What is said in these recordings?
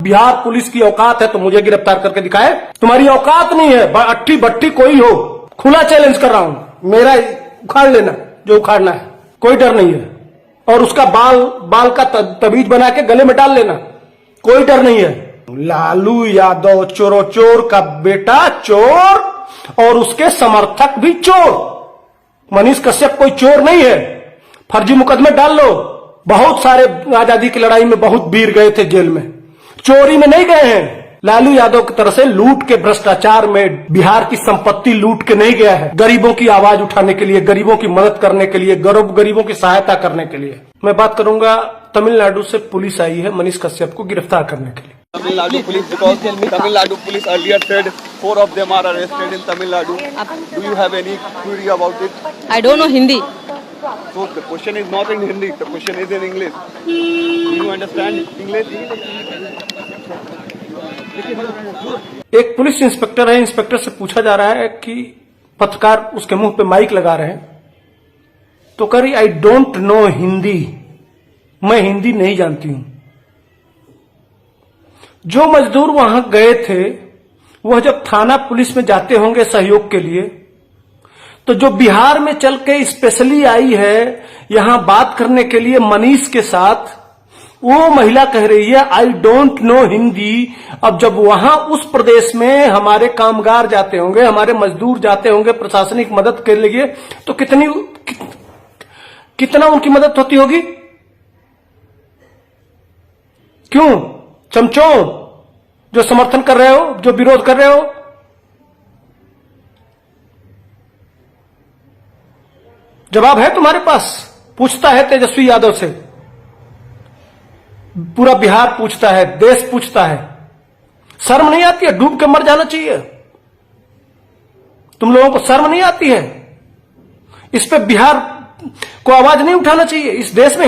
Bihar police की औकात है तो मुझे गिरफ्तार करके दिखाए। तुम्हारी औकात नहीं है, अट्ठी भट्टी कोई हो, खुला चैलेंज कर रहा हूं, मेरा उखाड़ लेना जो उखाड़ना है, कोई डर नहीं है। और उसका बाल का तबीज बना के गले में डाल लेना, कोई डर नहीं है। लालू यादव चोर का बेटा चोर और उसके समर्थक भी चोर। मनीष कश्यप कोई चोर नहीं है, फर्जी मुकदमे डाल लो। बहुत सारे आजादी की लड़ाई में बहुत वीर गए थे जेल में, चोरी में नहीं गए हैं। लालू यादव की तरह से लूट के भ्रष्टाचार में बिहार की संपत्ति लूट के नहीं गया है। गरीबों की आवाज उठाने के लिए, गरीबों की मदद करने के लिए, गरीबों की सहायता करने के लिए। मैं बात करूंगा, तमिलनाडु से पुलिस आई है मनीष कश्यप को गिरफ्तार करने के लिए। Tamil Nadu police, because Tamil Nadu police earlier said 4 of them are arrested in Tamil Nadu. Do you have any query about it? I don't know Hindi. So the question is not in Hindi, the question is in English. Do you understand English? एक police inspector है, inspector से पूछा जा रहा है कि पत्रकार उसके मुंह पे माइक लगा रहे हैं, तो कह रही आई डोंट नो हिंदी, मैं हिंदी नहीं जानती हूं। जो मजदूर वहां गए थे वह जब थाना पुलिस में जाते होंगे सहयोग के लिए, तो जो बिहार में चल के स्पेशली आई है यहां बात करने के लिए मनीष के साथ, वो महिला कह रही है आई डोंट नो हिंदी। अब जब वहां उस प्रदेश में हमारे कामगार जाते होंगे, हमारे मजदूर जाते होंगे प्रशासनिक मदद के लिए, तो कितना उनकी मदद होती होगी? क्यों चमचों जो समर्थन कर रहे हो, जो विरोध कर रहे हो? जवाब है तुम्हारे पास? पूछता है तेजस्वी यादव से, पूरा बिहार पूछता है, देश पूछता है। शर्म नहीं आती है? डूब के मर जाना चाहिए। तुम लोगों को शर्म नहीं आती है? इस पे बिहार को आवाज नहीं उठाना चाहिए? इस देश में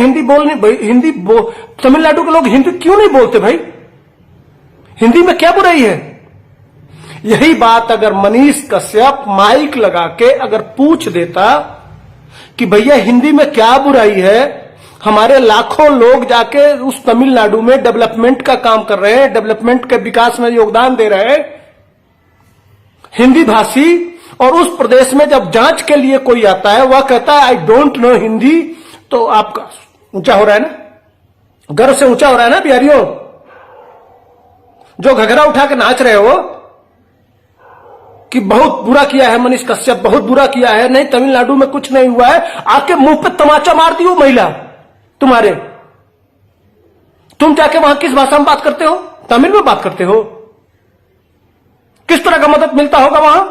तमिलनाडु के लोग हिंदी क्यों नहीं बोलते भाई? हिंदी में क्या बुराई है? यही बात अगर मनीष कश्यप माइक लगा के अगर पूछ देता कि भैया हिंदी में क्या बुराई है, हमारे लाखों लोग जाके उस तमिलनाडु में डेवलपमेंट का काम कर रहे हैं, डेवलपमेंट के विकास में योगदान दे रहे हैं हिंदी भाषी, और उस प्रदेश में जब जांच के लिए कोई आता है वह कहता है आई डोंट नो हिंदी, तो आपका ऊंचा हो रहा है ना, गर्व से ऊंचा हो रहा है ना बिहारियों? जो घघरा उठा के नाच रहे हो कि बहुत बुरा किया है मनीष कश्यप, बहुत बुरा किया है, नहीं तमिलनाडु में कुछ नहीं हुआ है, आके मुंह पे तमाचा मार दी वो महिला तुम्हारे। तुम जाके वहां किस भाषा में बात करते हो? तमिल में बात करते हो? किस तरह का मदद मिलता होगा वहां?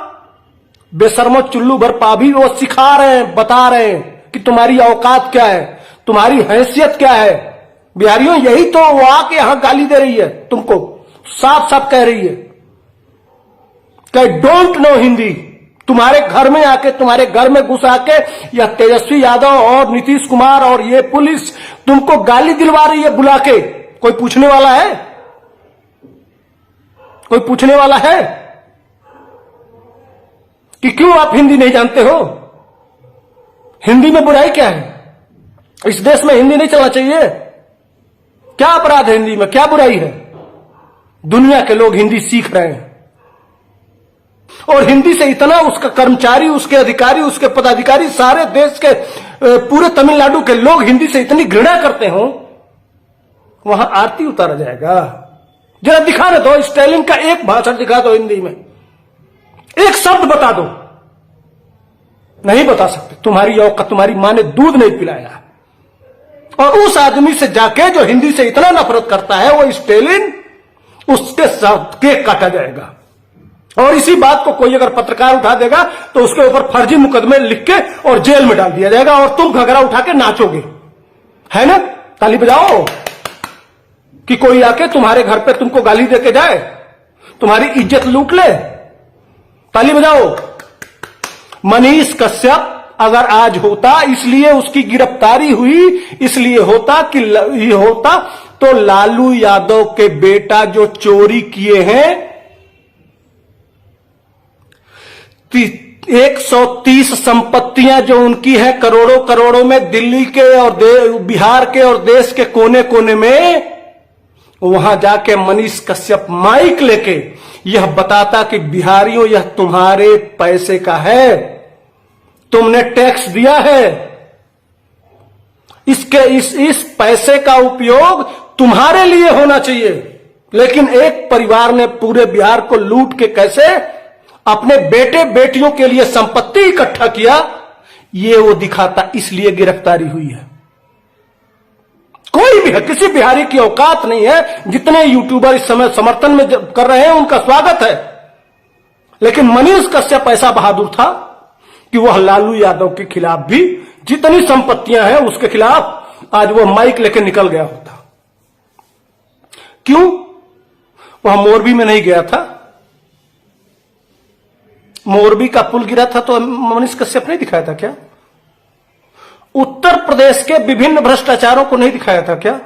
बेशर्मो चुल्लू भर पाभी वो सिखा रहे हैं, बता रहे हैं कि तुम्हारी औकात क्या है, तुम्हारी हैसियत क्या है। बिहारियों यही तो वो आके यहां गाली दे रही है तुमको, साफ साफ कह रही है कि डोंट नो हिंदी। तुम्हारे घर में आके, तुम्हारे घर में घुस आके यह तेजस्वी यादव और नीतीश कुमार और ये पुलिस तुमको गाली दिलवा रही है बुला के। कोई पूछने वाला है? कोई पूछने वाला है कि क्यों आप हिंदी नहीं जानते हो? हिंदी में बुराई क्या है? इस देश में हिंदी नहीं चलना चाहिए? क्या अपराध है हिंदी में? क्या बुराई है? दुनिया के लोग हिंदी सीख रहे हैं और हिंदी से इतना उसका कर्मचारी, उसके अधिकारी, उसके पदाधिकारी, सारे देश के पूरे तमिलनाडु के लोग हिंदी से इतनी घृणा करते हो, वहां आरती उतारा जाएगा। जरा दिखाने दो, स्टालिन का एक भाषण दिखा दो हिंदी में, एक शब्द बता दो। नहीं बता सकते। तुम्हारी औकात, तुम्हारी मां ने दूध नहीं पिलाया। और उस आदमी से जाके जो हिंदी से इतना नफरत करता है वो स्टालिन, उसके साथ केक काटा जाएगा। और इसी बात को कोई अगर पत्रकार उठा देगा तो उसके ऊपर फर्जी मुकदमे लिख के और जेल में डाल दिया जाएगा और तुम घघरा उठा के नाचोगे, है ना? ताली बजाओ कि कोई आके तुम्हारे घर पे तुमको गाली देके जाए, तुम्हारी इज्जत लूट ले। ताली बजाओ। मनीष कश्यप अगर आज होता, इसलिए उसकी गिरफ्तारी हुई, इसलिए होता कि ये होता तो लालू यादव के बेटा जो चोरी किए हैं 130 संपत्तियां जो उनकी है करोड़ों करोड़ों में, दिल्ली के और बिहार के और देश के कोने कोने में, वहां जाके मनीष कश्यप माइक लेके यह बताता कि बिहारियों यह तुम्हारे पैसे का है, तुमने टैक्स दिया है, इस पैसे का उपयोग तुम्हारे लिए होना चाहिए। लेकिन एक परिवार ने पूरे बिहार को लूट के कैसे अपने बेटे बेटियों के लिए संपत्ति इकट्ठा किया, ये वो दिखाता, इसलिए गिरफ्तारी हुई है। कोई भी है, किसी बिहारी की औकात नहीं है। जितने यूट्यूबर इस समय समर्थन में कर रहे हैं उनका स्वागत है, लेकिन मनीष कश्यप ऐसा बहादुर था कि वह लालू यादव के खिलाफ भी जितनी संपत्तियां हैं उसके खिलाफ आज वह माइक लेकर निकल गया होता। क्यों? वह मोरबी में नहीं गया था। मोरबी का पुल गिरा था तो मनीष कश्यप नहीं दिखाया था क्या? उत्तर प्रदेश के विभिन्न भ्रष्टाचारों को नहीं दिखाया था क्या?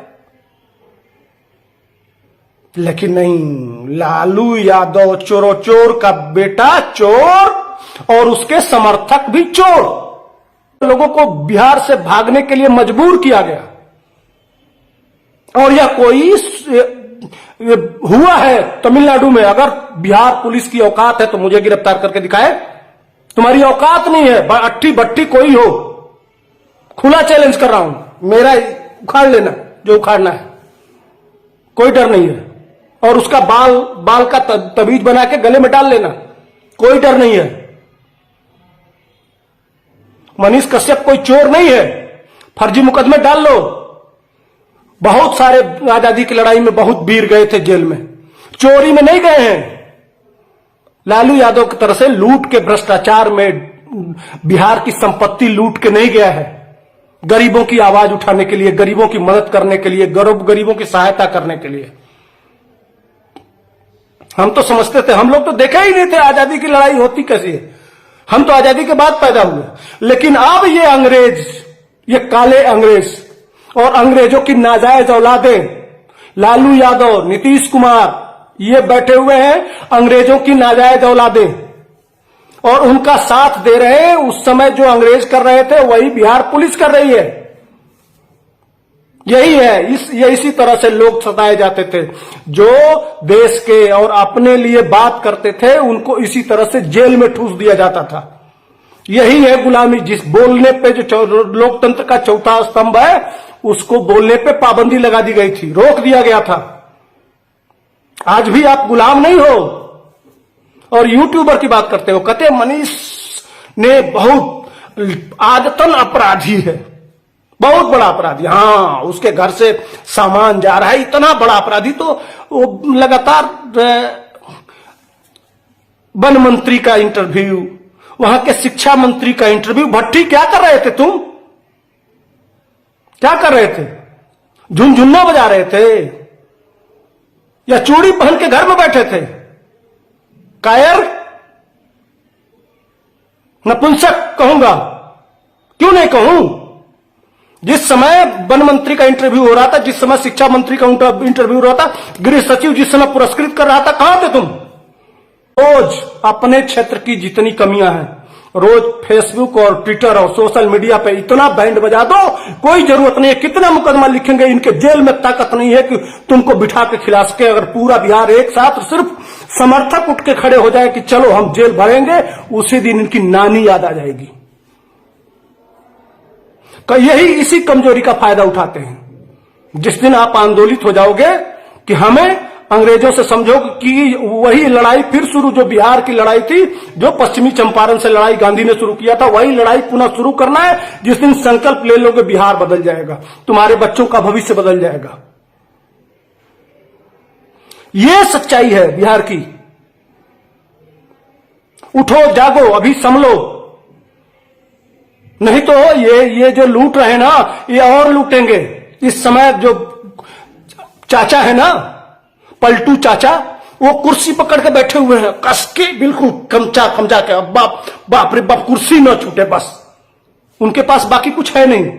लेकिन नहीं, लालू यादव चोरों चोर का बेटा चोर और उसके समर्थक भी चोर, लोगों को बिहार से भागने के लिए मजबूर किया गया। और यह कोई हुआ है तमिलनाडु में। अगर बिहार पुलिस की औकात है तो मुझे गिरफ्तार करके दिखाए। तुम्हारी औकात नहीं है, अट्ठी भट्टी कोई हो, खुला चैलेंज कर रहा हूं, मेरा उखाड़ लेना जो उखाड़ना है, कोई डर नहीं है। और उसका बाल का तबीज बना के गले में डाल लेना, कोई डर नहीं है। मनीष कश्यप कोई चोर नहीं है, फर्जी मुकदमे डाल लो। बहुत सारे आजादी की लड़ाई में बहुत वीर गए थे जेल में, चोरी में नहीं गए हैं। लालू यादव की तरह से लूट के भ्रष्टाचार में बिहार की संपत्ति लूट के नहीं गया है। गरीबों की आवाज उठाने के लिए, गरीबों की मदद करने के लिए, गरीबों की सहायता करने के लिए। हम तो समझते थे, हम लोग तो देखे ही नहीं थे आजादी की लड़ाई होती कैसी है। हम तो आजादी के बाद पैदा हुए। लेकिन अब ये अंग्रेज, ये काले अंग्रेज और अंग्रेजों की नाजायज औलादें, लालू यादव, नीतीश कुमार, ये बैठे हुए हैं अंग्रेजों की नाजायज औलादें और उनका साथ दे रहे हैं। उस समय जो अंग्रेज कर रहे थे वही बिहार पुलिस कर रही है। यही है, इसी तरह से लोग सताए जाते थे। जो देश के और अपने लिए बात करते थे उनको इसी तरह से जेल में ठूस दिया जाता था। यही है गुलामी। जिस बोलने पे जो लोकतंत्र का चौथा स्तंभ है उसको बोलने पे पाबंदी लगा दी गई थी, रोक दिया गया था। आज भी आप गुलाम नहीं हो। और यूट्यूबर की बात करते हो, कहते मनीष ने बहुत आदतन अपराधी है, बहुत बड़ा अपराधी। हाँ, उसके घर से सामान जा रहा है, इतना बड़ा अपराधी। तो वो लगातार वन मंत्री का इंटरव्यू, वहां के शिक्षा मंत्री का इंटरव्यू। भट्टी क्या कर रहे थे तुम? क्या कर रहे थे? झुनझुन्ना बजा रहे थे या चूड़ी पहन के घर में बैठे थे? कायर, नपुंसक कहूंगा, क्यों नहीं कहूं? जिस समय वन मंत्री का इंटरव्यू हो रहा था, जिस समय शिक्षा मंत्री का इंटरव्यू हो रहा था, गृह सचिव जिस समय पुरस्कृत कर रहा था, कहां थे तुम? रोज अपने क्षेत्र की जितनी कमियां हैं, रोज फेसबुक और ट्विटर और सोशल मीडिया पे इतना बैंड बजा दो, कोई जरूरत नहीं है। कितना मुकदमा लिखेंगे, इनके जेल में ताकत नहीं है कि तुमको बिठा के खिला सके। अगर पूरा बिहार एक साथ सिर्फ समर्थक उठ के खड़े हो जाए कि चलो हम जेल भरेंगे, उसी दिन इनकी नानी याद आ जाएगी। यही इसी कमजोरी का फायदा उठाते हैं। जिस दिन आप आंदोलित हो जाओगे कि हमें अंग्रेजों से समझो कि वही लड़ाई फिर शुरू, जो बिहार की लड़ाई थी, जो पश्चिमी चंपारण से लड़ाई गांधी ने शुरू किया था, वही लड़ाई पुनः शुरू करना है। जिस दिन संकल्प ले लोगे, बिहार बदल जाएगा, तुम्हारे बच्चों का भविष्य बदल जाएगा। ये सच्चाई है बिहार की। उठो, जागो, अभी संभलो, नहीं तो ये जो लूट रहे ना, ये और लूटेंगे। इस समय जो चाचा है ना, पलटू चाचा, वो कुर्सी पकड़ के बैठे हुए हैं, कस के बिल्कुल खमचा के, बाप रे बाप, कुर्सी न छूटे बस। उनके पास बाकी कुछ है नहीं।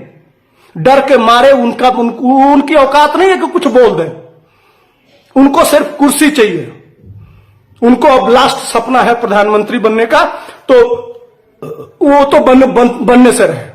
डर के मारे उनकी औकात नहीं है कि कुछ बोल दें। उनको सिर्फ कुर्सी चाहिए। उनको अब लास्ट सपना है प्रधानमंत्री बनने का, तो वो तो बनने से रहे।